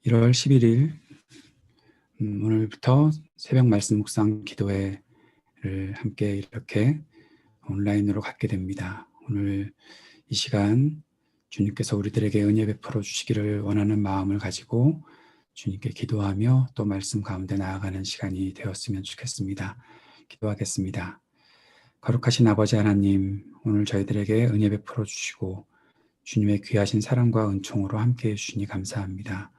1월 11일 오늘부터 새벽 말씀 묵상 기도회를 함께 이렇게 온라인으로 갖게 됩니다. 오늘 이 시간 주님께서 우리들에게 은혜 베풀어 주시기를 원하는 마음을 가지고 주님께 기도하며 또 말씀 가운데 나아가는 시간이 되었으면 좋겠습니다. 기도하겠습니다. 거룩하신 아버지 하나님, 오늘 저희들에게 은혜 베풀어 주시고 주님의 귀하신 사랑과 은총으로 함께해 주시니 감사합니다.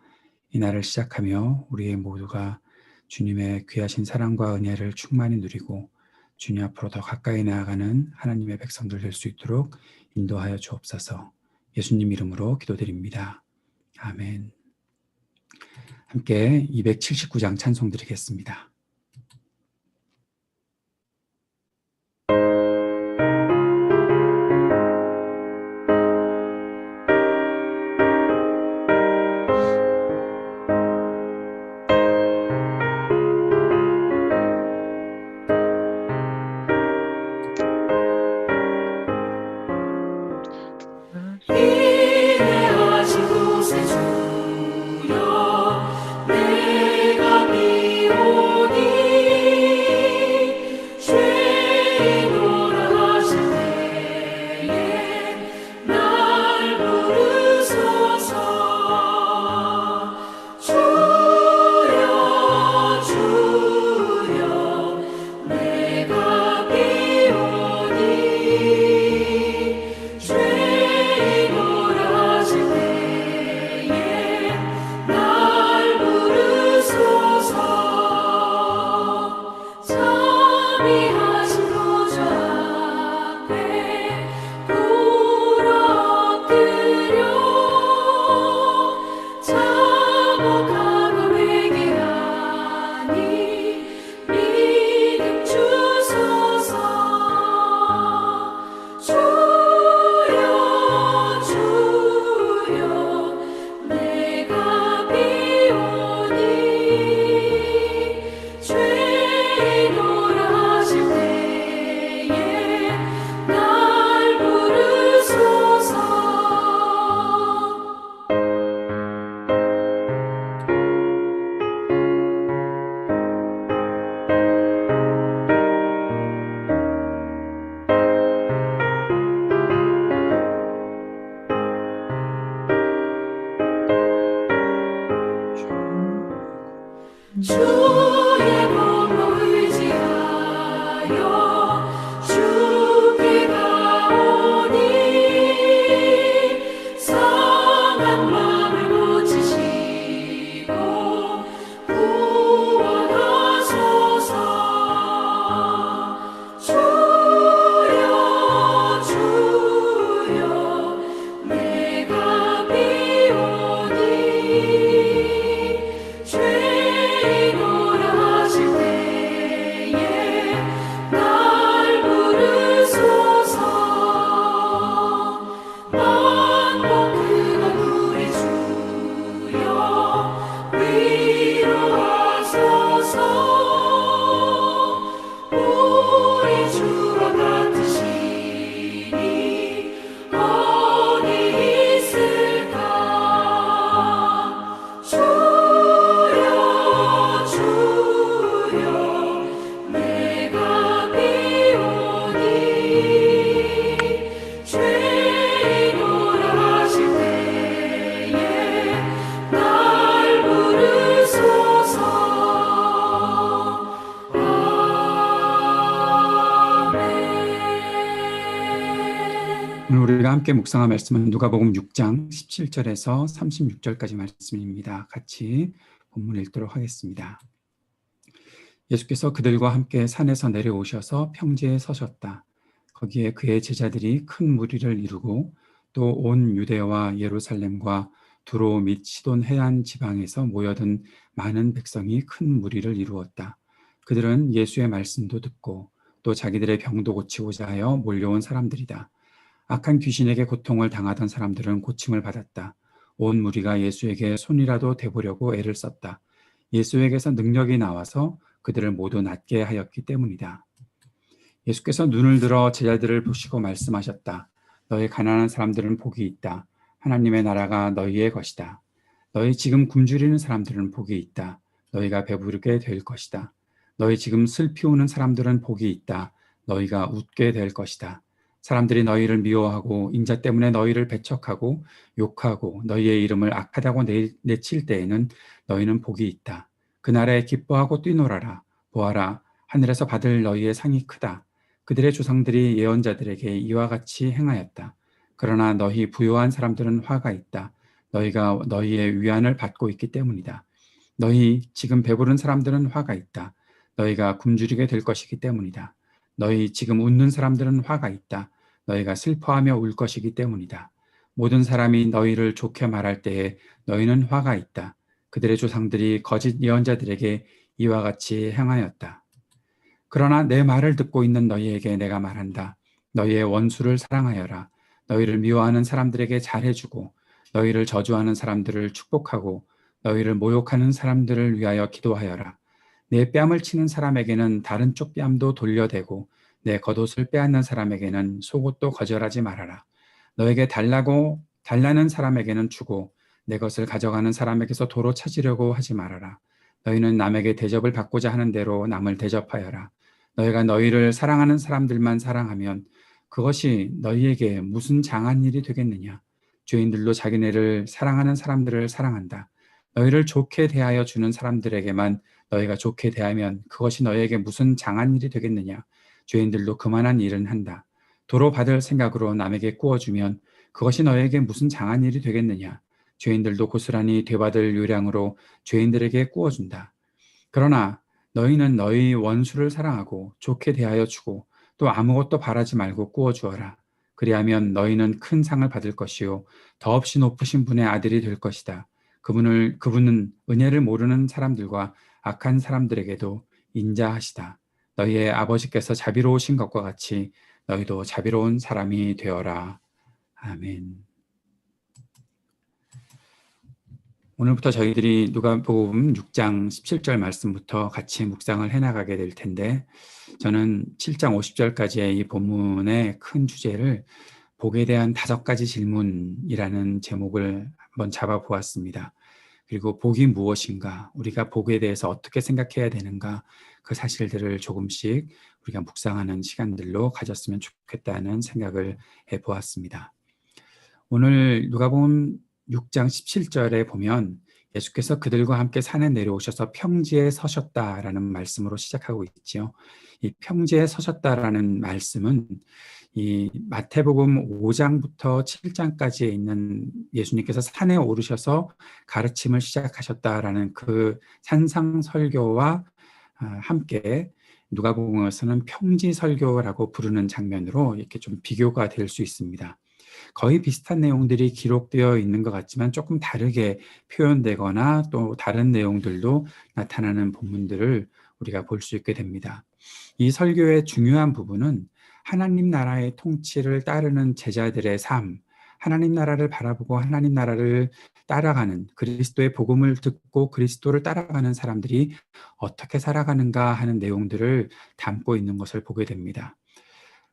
이 날을 시작하며 우리의 모두가 주님의 귀하신 사랑과 은혜를 충만히 누리고 주님 앞으로 더 가까이 나아가는 하나님의 백성들 될 수 있도록 인도하여 주옵소서. 예수님 이름으로 기도드립니다. 아멘. 함께 279장 찬송 드리겠습니다. 오늘 우리가 함께 묵상할 말씀은 누가복음 6장 17절에서 36절까지 말씀입니다. 같이 본문 읽도록 하겠습니다. 예수께서 그들과 함께 산에서 내려오셔서 평지에 서셨다. 거기에 그의 제자들이 큰 무리를 이루고 또 온 유대와 예루살렘과 두로 및 시돈 해안 지방에서 모여든 많은 백성이 큰 무리를 이루었다. 그들은 예수의 말씀도 듣고 또 자기들의 병도 고치고자 하여 몰려온 사람들이다. 악한 귀신에게 고통을 당하던 사람들은 고침을 받았다. 온 무리가 예수에게 손이라도 대보려고 애를 썼다. 예수에게서 능력이 나와서 그들을 모두 낫게 하였기 때문이다. 예수께서 눈을 들어 제자들을 보시고 말씀하셨다. 너희 가난한 사람들은 복이 있다. 하나님의 나라가 너희의 것이다. 너희 지금 굶주리는 사람들은 복이 있다. 너희가 배부르게 될 것이다. 너희 지금 슬피 우는 사람들은 복이 있다. 너희가 웃게 될 것이다. 사람들이 너희를 미워하고 인자 때문에 너희를 배척하고 욕하고 너희의 이름을 악하다고 내칠 때에는 너희는 복이 있다. 그날에 기뻐하고 뛰놀아라. 보아라, 하늘에서 받을 너희의 상이 크다. 그들의 조상들이 예언자들에게 이와 같이 행하였다. 그러나 너희 부요한 사람들은 화가 있다. 너희가 너희의 위안을 받고 있기 때문이다. 너희 지금 배부른 사람들은 화가 있다. 너희가 굶주리게 될 것이기 때문이다. 너희 지금 웃는 사람들은 화가 있다. 너희가 슬퍼하며 울 것이기 때문이다. 모든 사람이 너희를 좋게 말할 때에 너희는 화가 있다. 그들의 조상들이 거짓 예언자들에게 이와 같이 행하였다. 그러나 내 말을 듣고 있는 너희에게 내가 말한다. 너희의 원수를 사랑하여라. 너희를 미워하는 사람들에게 잘해주고 너희를 저주하는 사람들을 축복하고 너희를 모욕하는 사람들을 위하여 기도하여라. 내 뺨을 치는 사람에게는 다른 쪽 뺨도 돌려대고 내 겉옷을 빼앗는 사람에게는 속옷도 거절하지 말아라. 너에게 달라는 사람에게는 주고 내 것을 가져가는 사람에게서 도로 찾으려고 하지 말아라. 너희는 남에게 대접을 받고자 하는 대로 남을 대접하여라. 너희가 너희를 사랑하는 사람들만 사랑하면 그것이 너희에게 무슨 장한 일이 되겠느냐? 죄인들도 자기네를 사랑하는 사람들을 사랑한다. 너희를 좋게 대하여 주는 사람들에게만 너희가 좋게 대하면 그것이 너희에게 무슨 장한 일이 되겠느냐? 죄인들도 그만한 일은 한다. 도로 받을 생각으로 남에게 구워주면 그것이 너희에게 무슨 장한 일이 되겠느냐? 죄인들도 고스란히 되받을 요량으로 죄인들에게 구워준다. 그러나 너희는 너희 원수를 사랑하고 좋게 대하여 주고 또 아무것도 바라지 말고 구워 주어라. 그리하면 너희는 큰 상을 받을 것이요 더없이 높으신 분의 아들이 될 것이다. 그분은 은혜를 모르는 사람들과 악한 사람들에게도 인자하시다. 너희의 아버지께서 자비로우신 것과 같이 너희도 자비로운 사람이 되어라. 아멘. 오늘부터 저희들이 누가복음 6장 17절 말씀부터 같이 묵상을 해나가게 될 텐데 저는 7장 50절까지의 이 본문의 큰 주제를 복에 대한 5가지 질문이라는 제목을 한번 잡아보았습니다. 그리고 복이 무엇인가, 우리가 복에 대해서 어떻게 생각해야 되는가, 그 사실들을 조금씩 우리가 묵상하는 시간들로 가졌으면 좋겠다는 생각을 해보았습니다. 오늘 누가복음 6장 17절에 보면 예수께서 그들과 함께 산에 내려오셔서 평지에 서셨다라는 말씀으로 시작하고 있지요. 이 평지에 서셨다라는 말씀은 이 마태복음 5장부터 7장까지에 있는 예수님께서 산에 오르셔서 가르침을 시작하셨다라는 그 산상설교와 함께 누가복음에서는 평지설교라고 부르는 장면으로 이렇게 좀 비교가 될 수 있습니다. 거의 비슷한 내용들이 기록되어 있는 것 같지만 조금 다르게 표현되거나 또 다른 내용들도 나타나는 본문들을 우리가 볼 수 있게 됩니다. 이 설교의 중요한 부분은 하나님 나라의 통치를 따르는 제자들의 삶, 하나님 나라를 바라보고 하나님 나라를 따라가는, 그리스도의 복음을 듣고 그리스도를 따라가는 사람들이 어떻게 살아가는가 하는 내용들을 담고 있는 것을 보게 됩니다.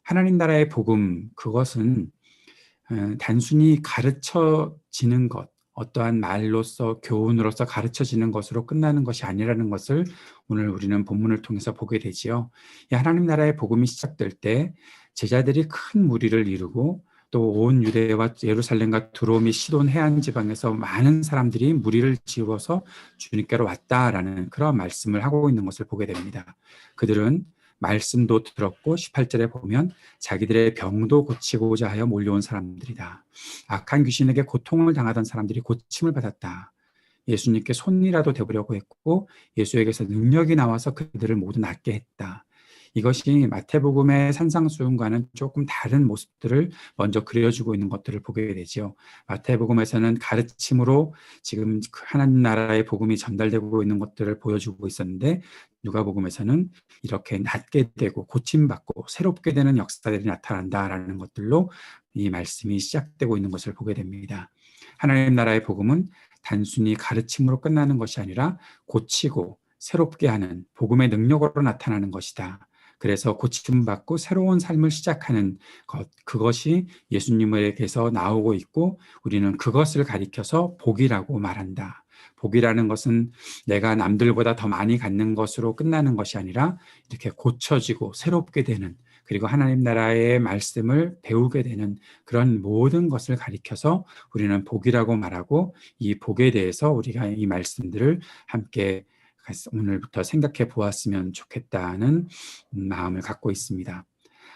하나님 나라의 복음, 그것은 단순히 가르쳐지는 것, 어떠한 말로서 교훈으로서 가르쳐지는 것으로 끝나는 것이 아니라는 것을 오늘 우리는 본문을 통해서 보게 되지요. 이 하나님 나라의 복음이 시작될 때 제자들이 큰 무리를 이루고 또 온 유대와 예루살렘과 두로미 시돈 해안 지방에서 많은 사람들이 무리를 지어서 주님께로 왔다라는 그런 말씀을 하고 있는 것을 보게 됩니다. 그들은 말씀도 들었고 18절에 보면 자기들의 병도 고치고자 하여 몰려온 사람들이다. 악한 귀신에게 고통을 당하던 사람들이 고침을 받았다. 예수님께 손이라도 대보려고 했고 예수에게서 능력이 나와서 그들을 모두 낫게 했다. 이것이 마태복음의 산상수훈과는 조금 다른 모습들을 먼저 그려주고 있는 것들을 보게 되죠. 마태복음에서는 가르침으로 지금 하나님 나라의 복음이 전달되고 있는 것들을 보여주고 있었는데 누가복음에서는 이렇게 낫게 되고 고침받고 새롭게 되는 역사들이 나타난다라는 것들로 이 말씀이 시작되고 있는 것을 보게 됩니다. 하나님 나라의 복음은 단순히 가르침으로 끝나는 것이 아니라 고치고 새롭게 하는 복음의 능력으로 나타나는 것이다. 그래서 고침받고 새로운 삶을 시작하는 것, 그것이 예수님에게서 나오고 있고 우리는 그것을 가리켜서 복이라고 말한다. 복이라는 것은 내가 남들보다 더 많이 갖는 것으로 끝나는 것이 아니라 이렇게 고쳐지고 새롭게 되는, 그리고 하나님 나라의 말씀을 배우게 되는 그런 모든 것을 가리켜서 우리는 복이라고 말하고, 이 복에 대해서 우리가 이 말씀들을 함께 오늘부터 생각해 보았으면 좋겠다는 마음을 갖고 있습니다.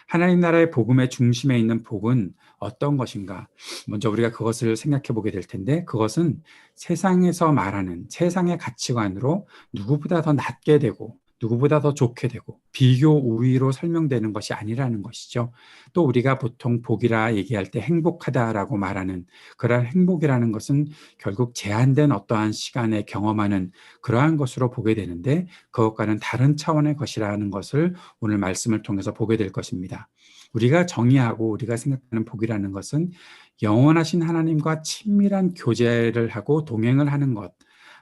하나님 나라의 복음의 중심에 있는 복은 어떤 것인가? 먼저 우리가 그것을 생각해 보게 될 텐데, 그것은 세상에서 말하는 세상의 가치관으로 누구보다 더 낫게 되고 누구보다 더 좋게 되고 비교 우위로 설명되는 것이 아니라는 것이죠. 또 우리가 보통 복이라 얘기할 때 행복하다라고 말하는 그러한 행복이라는 것은 결국 제한된 어떠한 시간에 경험하는 그러한 것으로 보게 되는데, 그것과는 다른 차원의 것이라는 것을 오늘 말씀을 통해서 보게 될 것입니다. 우리가 정의하고 우리가 생각하는 복이라는 것은 영원하신 하나님과 친밀한 교제를 하고 동행을 하는 것,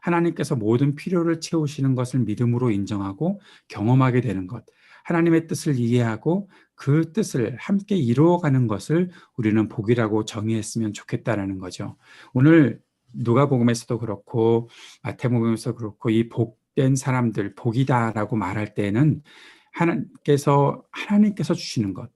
하나님께서 모든 필요를 채우시는 것을 믿음으로 인정하고 경험하게 되는 것, 하나님의 뜻을 이해하고 그 뜻을 함께 이루어가는 것을 우리는 복이라고 정의했으면 좋겠다라는 거죠. 오늘 누가복음에서도 그렇고 마태복음에서도 그렇고 이 복된 사람들, 복이다라고 말할 때는 하나님께서 주시는 것,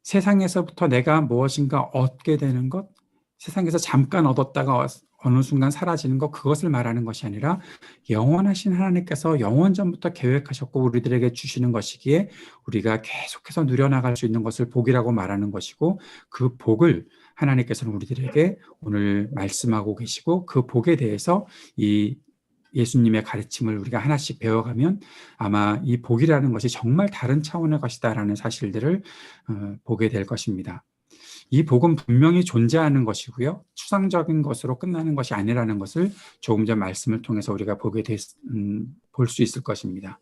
세상에서부터 내가 무엇인가 얻게 되는 것, 세상에서 잠깐 얻었다가 어느 순간 사라지는 것, 그것을 말하는 것이 아니라 영원하신 하나님께서 영원전부터 계획하셨고 우리들에게 주시는 것이기에 우리가 계속해서 누려나갈 수 있는 것을 복이라고 말하는 것이고, 그 복을 하나님께서는 우리들에게 오늘 말씀하고 계시고, 그 복에 대해서 이 예수님의 가르침을 우리가 하나씩 배워가면 아마 이 복이라는 것이 정말 다른 차원의 것이다라는 사실들을 보게 될 것입니다. 이 복은 분명히 존재하는 것이고요, 추상적인 것으로 끝나는 것이 아니라는 것을 조금 전 말씀을 통해서 우리가 볼 수 있을 것입니다.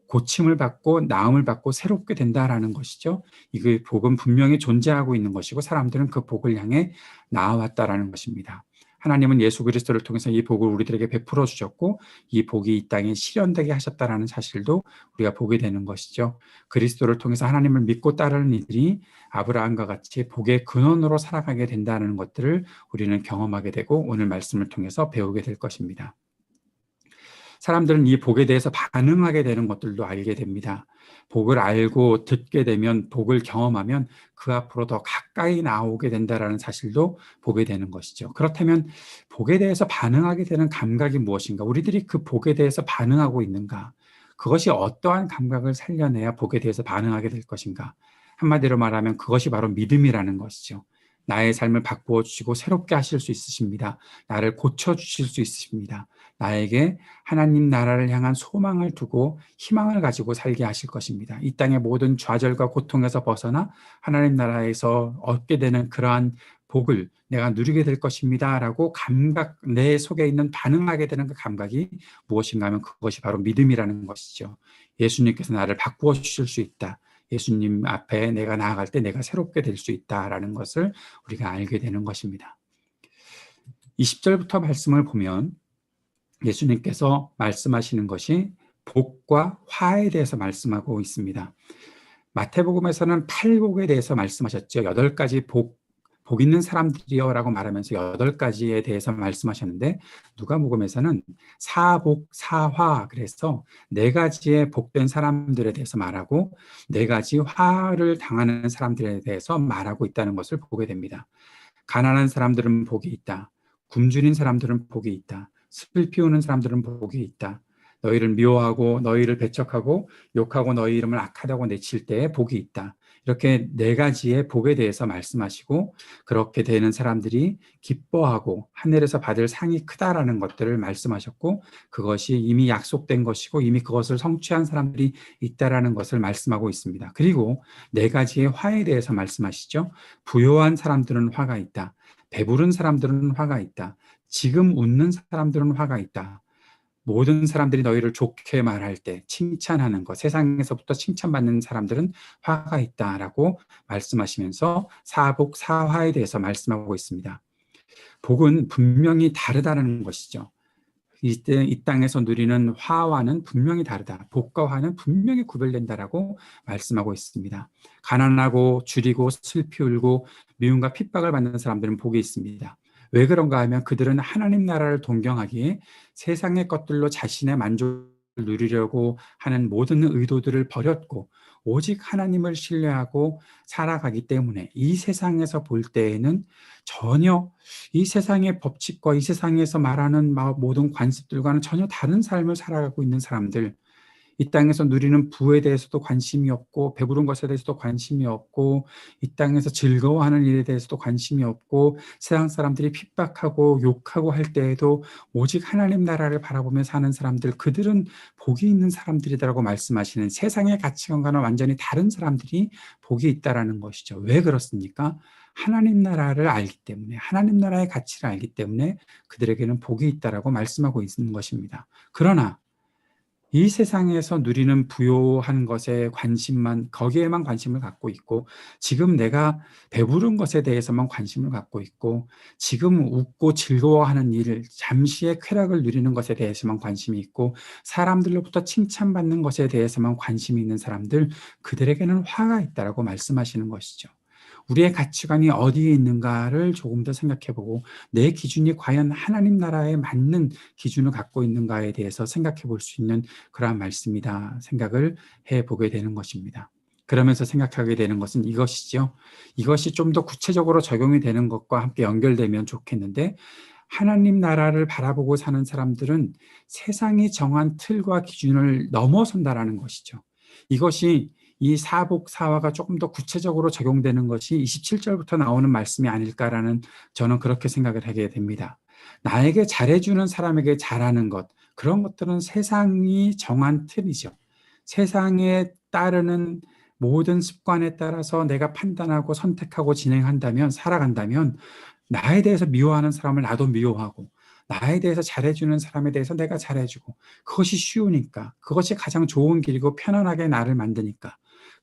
고침을 받고 나음을 받고 새롭게 된다라는 것이죠. 이 복은 분명히 존재하고 있는 것이고 사람들은 그 복을 향해 나아왔다라는 것입니다. 하나님은 예수 그리스도를 통해서 이 복을 우리들에게 베풀어 주셨고 이 복이 이 땅에 실현되게 하셨다라는 사실도 우리가 보게 되는 것이죠. 그리스도를 통해서 하나님을 믿고 따르는 이들이 아브라함과 같이 복의 근원으로 살아가게 된다는 것들을 우리는 경험하게 되고 오늘 말씀을 통해서 배우게 될 것입니다. 사람들은 이 복에 대해서 반응하게 되는 것들도 알게 됩니다. 복을 알고 듣게 되면, 복을 경험하면 그 앞으로 더 가까이 나오게 된다는 사실도 보게 되는 것이죠. 그렇다면 복에 대해서 반응하게 되는 감각이 무엇인가? 우리들이 그 복에 대해서 반응하고 있는가? 그것이 어떠한 감각을 살려내야 복에 대해서 반응하게 될 것인가? 한마디로 말하면 그것이 바로 믿음이라는 것이죠. 나의 삶을 바꾸어 주시고 새롭게 하실 수 있으십니다. 나를 고쳐 주실 수 있으십니다. 나에게 하나님 나라를 향한 소망을 두고 희망을 가지고 살게 하실 것입니다. 이 땅의 모든 좌절과 고통에서 벗어나 하나님 나라에서 얻게 되는 그러한 복을 내가 누리게 될 것입니다 라고 감각, 내 속에 있는 반응하게 되는 그 감각이 무엇인가 하면 그것이 바로 믿음이라는 것이죠. 예수님께서 나를 바꾸어 주실 수 있다. 예수님 앞에 내가 나아갈 때 내가 새롭게 될 수 있다라는 것을 우리가 알게 되는 것입니다. 20절부터 말씀을 보면 예수님께서 말씀하시는 것이 복과 화에 대해서 말씀하고 있습니다. 마태복음에서는 8복에 대해서 말씀하셨죠. 8가지 복 있는 사람들이여 라고 말하면서 8가지에 대해서 말씀하셨는데, 누가복음에서는 사복, 사화, 그래서 4가지의 복된 사람들에 대해서 말하고 4가지 화를 당하는 사람들에 대해서 말하고 있다는 것을 보게 됩니다. 가난한 사람들은 복이 있다. 굶주린 사람들은 복이 있다. 숲을 피우는 사람들은 복이 있다. 너희를 미워하고 너희를 배척하고 욕하고 너희 이름을 악하다고 내칠 때에 복이 있다. 이렇게 4가지의 복에 대해서 말씀하시고, 그렇게 되는 사람들이 기뻐하고 하늘에서 받을 상이 크다라는 것들을 말씀하셨고, 그것이 이미 약속된 것이고 이미 그것을 성취한 사람들이 있다라는 것을 말씀하고 있습니다. 그리고 4가지의 화에 대해서 말씀하시죠. 부요한 사람들은 화가 있다. 배부른 사람들은 화가 있다. 지금 웃는 사람들은 화가 있다. 모든 사람들이 너희를 좋게 말할 때 칭찬하는 것, 세상에서부터 칭찬받는 사람들은 화가 있다라고 말씀하시면서 사복, 사화에 대해서 말씀하고 있습니다. 복은 분명히 다르다는 것이죠. 이때 이 땅에서 누리는 화와는 분명히 다르다. 복과 화는 분명히 구별된다라고 말씀하고 있습니다. 가난하고 줄이고 슬피 울고 미움과 핍박을 받는 사람들은 복이 있습니다. 왜 그런가 하면 그들은 하나님 나라를 동경하기에 세상의 것들로 자신의 만족을 누리려고 하는 모든 의도들을 버렸고 오직 하나님을 신뢰하고 살아가기 때문에 이 세상에서 볼 때에는 전혀 이 세상의 법칙과 이 세상에서 말하는 모든 관습들과는 전혀 다른 삶을 살아가고 있는 사람들, 이 땅에서 누리는 부에 대해서도 관심이 없고 배부른 것에 대해서도 관심이 없고 이 땅에서 즐거워하는 일에 대해서도 관심이 없고 세상 사람들이 핍박하고 욕하고 할 때에도 오직 하나님 나라를 바라보며 사는 사람들, 그들은 복이 있는 사람들이라고 말씀하시는 세상의 가치관과는 완전히 다른 사람들이 복이 있다라는 것이죠. 왜 그렇습니까? 하나님 나라를 알기 때문에, 하나님 나라의 가치를 알기 때문에 그들에게는 복이 있다라고 말씀하고 있는 것입니다. 그러나 이 세상에서 누리는 부요한 것에 거기에만 관심을 갖고 있고, 지금 내가 배부른 것에 대해서만 관심을 갖고 있고, 지금 웃고 즐거워하는 일, 잠시의 쾌락을 누리는 것에 대해서만 관심이 있고, 사람들로부터 칭찬받는 것에 대해서만 관심이 있는 사람들, 그들에게는 화가 있다라고 말씀하시는 것이죠. 우리의 가치관이 어디에 있는가를 조금 더 생각해보고 내 기준이 과연 하나님 나라에 맞는 기준을 갖고 있는가에 대해서 생각해 볼 수 있는 그러한 말씀이다 생각을 해보게 되는 것입니다. 그러면서 생각하게 되는 것은 이것이죠. 이것이 좀 더 구체적으로 적용이 되는 것과 함께 연결되면 좋겠는데, 하나님 나라를 바라보고 사는 사람들은 세상이 정한 틀과 기준을 넘어선다라는 것이죠. 이것이 이 사복사화가 조금 더 구체적으로 적용되는 것이 27절부터 나오는 말씀이 아닐까라는, 저는 그렇게 생각을 하게 됩니다. 나에게 잘해주는 사람에게 잘하는 것, 그런 것들은 세상이 정한 틀이죠. 세상에 따르는 모든 습관에 따라서 내가 판단하고 선택하고 진행한다면, 살아간다면 나에 대해서 미워하는 사람을 나도 미워하고 나에 대해서 잘해주는 사람에 대해서 내가 잘해주고, 그것이 쉬우니까, 그것이 가장 좋은 길이고 편안하게 나를 만드니까.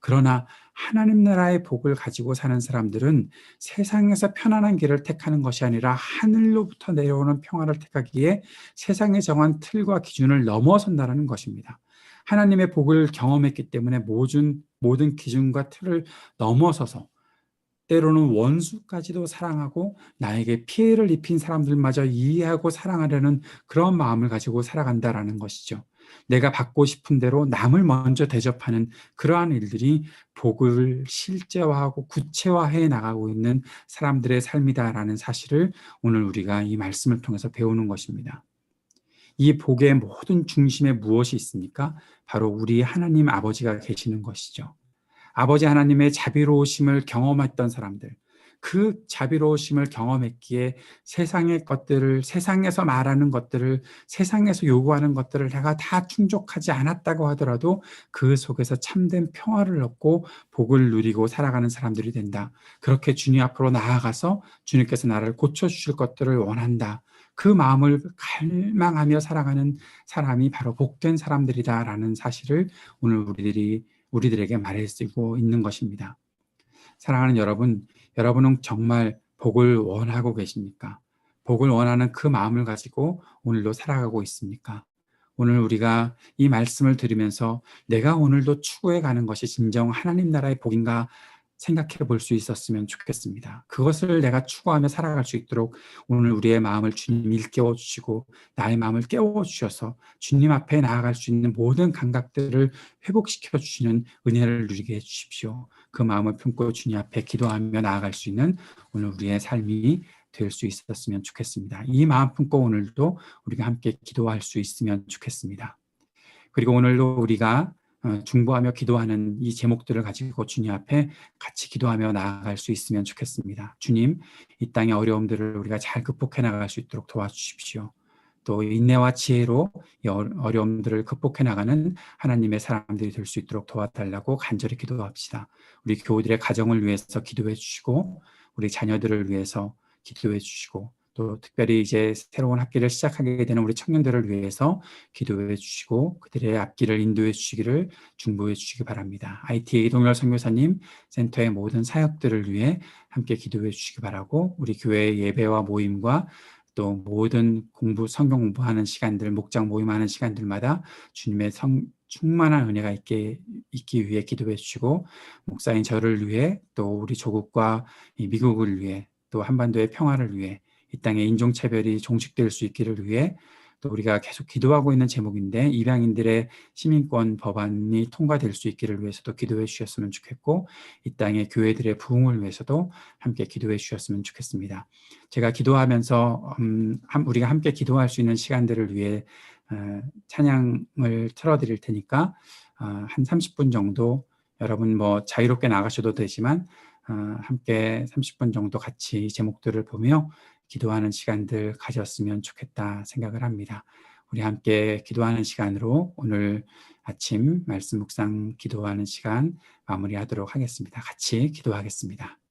그러나 하나님 나라의 복을 가지고 사는 사람들은 세상에서 편안한 길을 택하는 것이 아니라 하늘로부터 내려오는 평화를 택하기에 세상에 정한 틀과 기준을 넘어선다는 것입니다. 하나님의 복을 경험했기 때문에 모든 기준과 틀을 넘어서서 때로는 원수까지도 사랑하고 나에게 피해를 입힌 사람들마저 이해하고 사랑하려는 그런 마음을 가지고 살아간다라는 것이죠. 내가 받고 싶은 대로 남을 먼저 대접하는 그러한 일들이 복을 실제화하고 구체화해 나가고 있는 사람들의 삶이다라는 사실을 오늘 우리가 이 말씀을 통해서 배우는 것입니다. 이 복의 모든 중심에 무엇이 있습니까? 바로 우리 하나님 아버지가 계시는 것이죠. 아버지 하나님의 자비로우심을 경험했던 사람들, 그 자비로우심을 경험했기에 세상의 것들을, 세상에서 말하는 것들을, 세상에서 요구하는 것들을 내가 다 충족하지 않았다고 하더라도 그 속에서 참된 평화를 얻고 복을 누리고 살아가는 사람들이 된다. 그렇게 주님 앞으로 나아가서 주님께서 나를 고쳐주실 것들을 원한다. 그 마음을 갈망하며 살아가는 사람이 바로 복된 사람들이다라는 사실을 오늘 우리들에게 말해주고 있는 것입니다. 사랑하는 여러분, 여러분은 정말 복을 원하고 계십니까? 복을 원하는 그 마음을 가지고 오늘도 살아가고 있습니까? 오늘 우리가 이 말씀을 들으면서 내가 오늘도 추구해 가는 것이 진정 하나님 나라의 복인가 생각해 볼 수 있었으면 좋겠습니다. 그것을 내가 추구하며 살아갈 수 있도록 오늘 우리의 마음을 주님이 일깨워 주시고 나의 마음을 깨워 주셔서 주님 앞에 나아갈 수 있는 모든 감각들을 회복시켜 주시는 은혜를 누리게 해 주십시오. 그 마음을 품고 주님 앞에 기도하며 나아갈 수 있는 오늘 우리의 삶이 될 수 있었으면 좋겠습니다. 이 마음 품고 오늘도 우리가 함께 기도할 수 있으면 좋겠습니다. 그리고 오늘도 우리가 중보하며 기도하는 이 제목들을 가지고 주님 앞에 같이 기도하며 나아갈 수 있으면 좋겠습니다. 주님, 이 땅의 어려움들을 우리가 잘 극복해 나갈 수 있도록 도와주십시오. 또 인내와 지혜로 이 어려움들을 극복해 나가는 하나님의 사람들이 될 수 있도록 도와달라고 간절히 기도합시다. 우리 교우들의 가정을 위해서 기도해 주시고 우리 자녀들을 위해서 기도해 주시고 또 특별히 이제 새로운 학기를 시작하게 되는 우리 청년들을 위해서 기도해 주시고 그들의 앞길을 인도해 주시기를 중보해 주시기 바랍니다. ITA 동열 선교사님 센터의 모든 사역들을 위해 함께 기도해 주시기 바라고 우리 교회의 예배와 모임과 또 모든 성경 공부하는 시간들, 목장 모임하는 시간들마다 주님의 충만한 은혜가 있기 위해 기도해 주시고, 목사인 저를 위해, 또 우리 조국과 이 미국을 위해, 또 한반도의 평화를 위해, 이 땅의 인종차별이 종식될 수 있기를 위해, 또 우리가 계속 기도하고 있는 제목인데 입양인들의 시민권 법안이 통과될 수 있기를 위해서도 기도해 주셨으면 좋겠고, 이 땅의 교회들의 부흥을 위해서도 함께 기도해 주셨으면 좋겠습니다. 제가 기도하면서 우리가 함께 기도할 수 있는 시간들을 위해 찬양을 틀어드릴 테니까 한 30분 정도, 여러분 뭐 자유롭게 나가셔도 되지만 함께 30분 정도 같이 제목들을 보며 기도하는 시간들 가졌으면 좋겠다 생각을 합니다. 우리 함께 기도하는 시간으로 오늘 아침 말씀 묵상 기도하는 시간 마무리하도록 하겠습니다. 같이 기도하겠습니다.